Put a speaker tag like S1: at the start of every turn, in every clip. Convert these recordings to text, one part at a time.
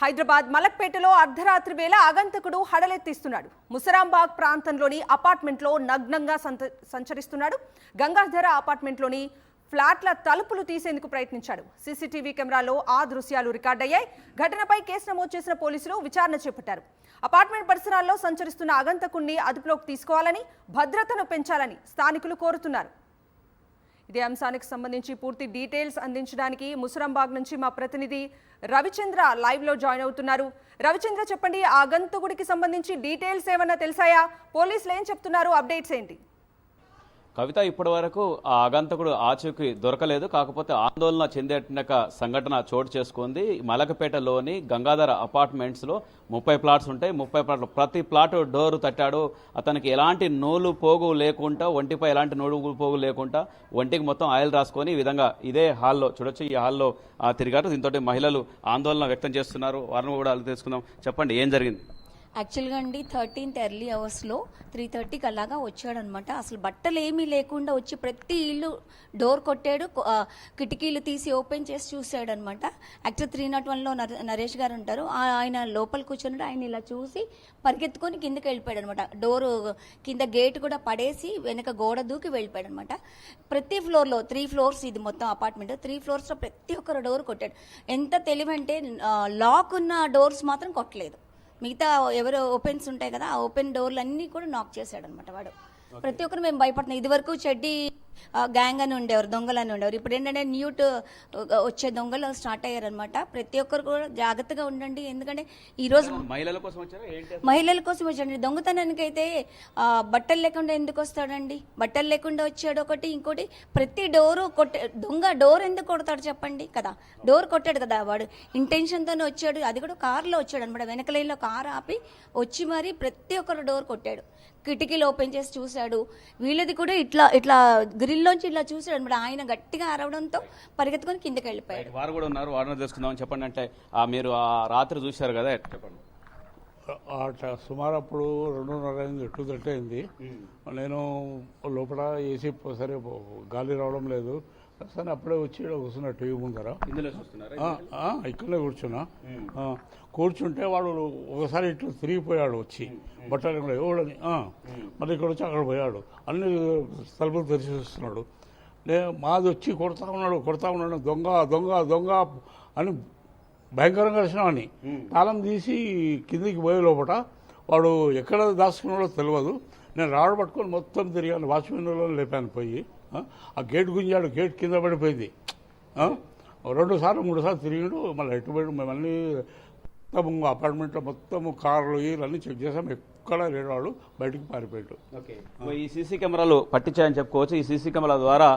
S1: హైదరాబాద్ మలక్పేటలో అర్ధరాత్రి వేళ ఆగంతకుడు హడలెత్తిస్తున్నాడు. ముసరాంబాగ్ ప్రాంతంలోని అపార్ట్మెంట్లో నగ్నంగా సంచరిస్తున్నాడు. గంగాధర అపార్ట్మెంట్లోని ఫ్లాట్ల తలుపులు తీసేందుకు ప్రయత్నించాడు. సీసీటీవీ కెమెరాలో ఆ దృశ్యాలు రికార్డయ్యాయి. ఘటనపై కేసు నమోదు చేసిన పోలీసులు విచారణ చేపట్టారు. అపార్ట్మెంట్ పరిసరాల్లో సంచరిస్తున్న ఆగంతకుణ్ణి అదుపులోకి తీసుకోవాలని, భద్రతను పెంచాలని స్థానికులు కోరుతున్నారు. ఇదే అంశానికి సంబంధించి పూర్తి డీటెయిల్స్ అందించడానికి ముసరాంబాగ్ నుంచి మా ప్రతినిధి రవిచంద్ర లైవ్ లో జాయిన్ అవుతున్నారు. రవిచంద్ర, చెప్పండి, ఆ ఆగంతకుడికి సంబంధించి డీటెయిల్స్ ఏమన్నా తెలుసాయా? పోలీసులు ఏం చెప్తున్నారు? అప్డేట్స్ ఏంటి?
S2: కవిత, ఇప్పటి వరకు ఆ ఆగంతకుడు ఆచూకీ దొరకలేదు. కాకపోతే ఆందోళన చెందేట సంఘటన చోటు చేసుకుంది. మలకపేటలోని గంగాధర అపార్ట్మెంట్స్లో 30 ప్లాట్స్ ఉంటాయి. 30 ప్లాట్లు, ప్రతి ప్లాట్ డోర్ తట్టాడు. అతనికి ఎలాంటి నూలు పోగు లేకుండా, ఒంటిపై ఎలాంటి నూలు పోగు లేకుండా ఒంటికి మొత్తం ఆయిల్ రాసుకొని ఈ విధంగా ఇదే హాల్లో చూడొచ్చు. ఈ హాల్లో తిరిగారు. దీంతో మహిళలు ఆందోళన వ్యక్తం చేస్తున్నారు. వారిని కూడా తెలుసుకుందాం. చెప్పండి, ఏం జరిగింది?
S3: యాక్చువల్గా అండి 13th ఎర్లీ అవర్స్లో 3:30కి అలాగా వచ్చాడనమాట. అసలు బట్టలు ఏమీ లేకుండా వచ్చి ప్రతి ఇల్లు డోర్ కొట్టాడు, కిటికీలు తీసి ఓపెన్ చేసి చూశాడనమాట. యాక్చువల్ 301లో నరేష్ గారు ఉంటారు, ఆయన లోపల కూర్చున్నాడు. ఆయన ఇలా చూసి పరిగెత్తుకొని కిందకి వెళ్ళిపోయాడు అనమాట. డోరు కింద గేట్ కూడా పడేసి వెనక గోడ దూకి వెళ్ళిపోయాడు అనమాట. ప్రతి ఫ్లోర్లో 3 ఫ్లోర్స్ ఇది మొత్తం అపార్ట్మెంట్, 3 ఫ్లోర్స్లో ప్రతి ఒక్కరు డోర్ కొట్టాడు. ఎంత తెలివంటే లాక్ ఉన్న డోర్స్ మాత్రం కొట్టలేదు. మిగతా ఎవరు ఓపెన్స్ ఉంటాయి కదా, ఆ ఓపెన్ డోర్లు అన్నీ కూడా నాక్ చేశాడు అనమాట వాడు. ప్రతి ఒక్కరు మేము భయపడుతున్నాం. ఇది వరకు చెడ్డీ గ్యాంగ్ అని ఉండేవారు, దొంగలు అని ఉండేవారు. ఇప్పుడు ఏంటంటే న్యూట్ వచ్చే దొంగలు స్టార్ట్ అయ్యారనమాట. ప్రతి ఒక్కరు కూడా జాగ్రత్తగా ఉండండి. ఎందుకంటే ఈరోజు మహిళల కోసం వచ్చాడండి. దొంగతనానికి అయితే బట్టలు లేకుండా ఎందుకు వస్తాడండి? బట్టలు లేకుండా వచ్చాడు ఒకటి. ఇంకోటి, ప్రతి డోరు దొంగ డోర్ ఎందుకు కొడతాడు చెప్పండి కదా? డోర్ కొట్టాడు కదా వాడు, ఇంటెన్షన్తోనే వచ్చాడు. అది కూడా కారులో వచ్చాడు అనమాట. వెనక లైన్లో కారు ఆపి వచ్చి మరి ప్రతి ఒక్కరు డోర్ కొట్టాడు. కిటికీలు ఓపెన్ చేసి చూశాడు. వీళ్ళది కూడా ఇట్లా ఇట్లా గ్రిల్లోంచి ఇట్లా చూశాడు అనమాట. ఆయన గట్టిగా అరవడంతో పరిగెత్తుకొని కిందకి వెళ్ళిపోయాడు.
S2: వారు కూడా ఉన్నారు, వారిని తెలుసుకుందామని. చెప్పండి, అంటే మీరు ఆ రాత్రి చూశారు కదా, చెప్పండి.
S4: సుమారు అప్పుడు 2:30 అయింది, 2:30 అయింది. నేను లోపల ఏసీ సరే గాలి రావడం లేదు. సరే అప్పుడే వచ్చి కూర్చున్నా టీవీ ముందర. ఇక్కడనే కూర్చున్నా. కూర్చుంటే వాడు ఒకసారి ఇట్లా తిరిగిపోయాడు వచ్చి, బట్టలు కూడా ఎవడని. మళ్ళీ ఇక్కడ వచ్చి అక్కడ పోయాడు. అన్ని తలుపులు తెరిచి చూస్తున్నాడు. మాది వచ్చి కొడతా ఉన్నాడు. దొంగ దొంగ దొంగ అని భయంకరంగా వచ్చినామని తాళం తీసి కిందికి పోయే లోపల వాడు ఎక్కడ దాచుకున్నాడో తెలియదు. నేను రాడు పట్టుకొని మొత్తం తిరిగాను. వాచ్మెన్లో లేపాను పోయి. ఆ గేట్ గుంజాడు, గేట్ కింద పడిపోయింది. 2 సార్లు 3 సార్లు తిరిగాడు. మళ్ళీ ఎటు పోయాడు. మళ్ళీ మొత్తం అపార్ట్మెంట్లో మొత్తం కార్లు అన్నీ చెక్ చేసాం. ఎక్కడ లేడు, బయటికి పారిపోయాడు.
S2: ఈ సీసీ కెమెరాలు పట్టించాయని చెప్పుకోవచ్చు. ఈ సీసీ కెమెరా ద్వారా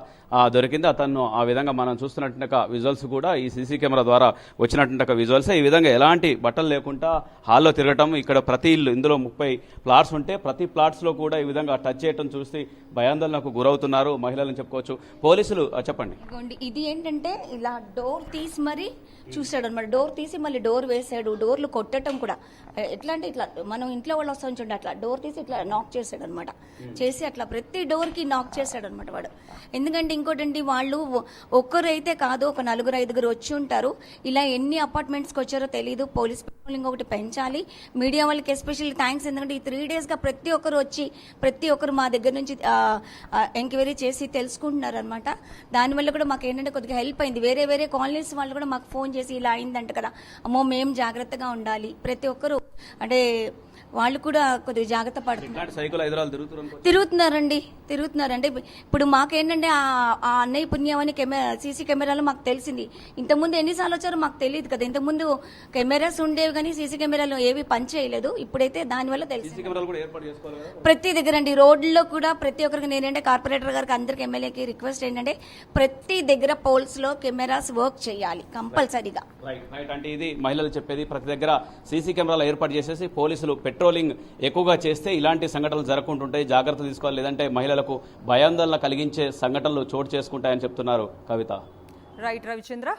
S2: దొరికింది అతను. ఆ విధంగా మనం చూస్తున్నట్టు విజువల్స్ కూడా ఈ సీసీ కెమెరా ద్వారా వచ్చినట్టు విజువల్స్. ఈ విధంగా ఎలాంటి బట్టలు లేకుండా హాల్లో తిరగటం. ఇక్కడ ప్రతి ఇల్లు, ఇందులో 30 ప్లాట్స్ ఉంటే ప్రతి ప్లాట్స్లో కూడా ఈ విధంగా టచ్ చేయటం చూసి భయాందోళనకు గురవుతున్నారు మహిళలను చెప్పుకోవచ్చు. పోలీసులు చెప్పండి.
S3: ఇది ఏంటంటే ఇలా డోర్ తీసి మరీ చూశాడు అనమాట. డోర్ తీసి మళ్ళీ డోర్ వేసాడు. డోర్లు కొట్టడం కూడా ఎట్లా అంటే ఇట్లా మనం ఇంట్లో వాళ్ళు వస్తాం చూడండి, అట్లా డోర్ తీసి ఇట్లా నాక్ చేశాడు అనమాట. చేసి అట్లా ప్రతి డోర్కి నాక్ చేశాడు అనమాట వాడు. ఎందుకంటే ఇంకోటండి, వాళ్ళు ఒక్కరైతే కాదు, ఒక 4-5 వచ్చి ఉంటారు. ఇలా ఎన్ని అపార్ట్మెంట్స్కి వచ్చారో తెలియదు. పోలీస్ పెట్రోలింగ్ ఒకటి పెంచాలి. మీడియా వాళ్ళకి ఎస్పెషల్లీ థ్యాంక్స్. ఎందుకంటే ఈ 3 డేస్గా ప్రతి ఒక్కరు వచ్చి ప్రతి ఒక్కరు మా దగ్గర నుంచి ఎంక్వైరీ చేసి తెలుసుకుంటున్నారు అనమాట. దానివల్ల కూడా మాకు ఏంటంటే కొద్దిగా హెల్ప్ అయింది. వేరే కాలనీస్ వాళ్ళు కూడా మాకు ఫోన్ చేసి ఇలా అయిందంట కదా, అమ్మో మేము జాగ్రత్తగా ఉండాలి. ప్రతి ఒక్కరు అంటే వాళ్ళు కూడా కొద్దిగా జాగ్రత్త తిరుగుతున్నారండి. అంటే ఇప్పుడు మాకేంటంటే ఆ అన్నయ్య పుణ్యమని సీసీ కెమెరాలు మాకు తెలిసింది. ఇంతకుముందు ఎన్నిసార్లు వచ్చారో మాకు తెలియదు కదా. ఇంతకుముందు కెమెరాస్ ఉండేవి కానీ సీసీ కెమెరాలు ఏవి పనిచేయలేదు. ఇప్పుడైతే దానివల్ల తెలిసింది. ప్రతి దగ్గర అండి, రోడ్లలో కూడా ప్రతి ఒక్కరికి నేనంటే కార్పొరేటర్ గారికి, అందరికి ఎమ్మెల్యేకి రిక్వెస్ట్ ఏంటంటే ప్రతి దగ్గర పోల్స్ లో కెమెరాస్ వర్క్ చేయాలి కంపల్సరీగా.
S2: అంటే ఇది మహిళలు చెప్పేది. ప్రతి దగ్గర సీసీ కెమెరాలు ఏర్పాటు చేసేసి పోలీసులు పెట్రోలింగ్ ఎక్కువగా చేస్తే ఇలాంటి సంఘటనలు జరగకుంటుంటాయి. జాగ్రత్త తీసుకోవాలి, లేదంటే మహిళలకు భయాందోళన కలిగించే సంఘటనలు చోటు చేసుకుంటాయని చెప్తున్నారు కవిత.
S1: రైట్ రవిచంద్ర.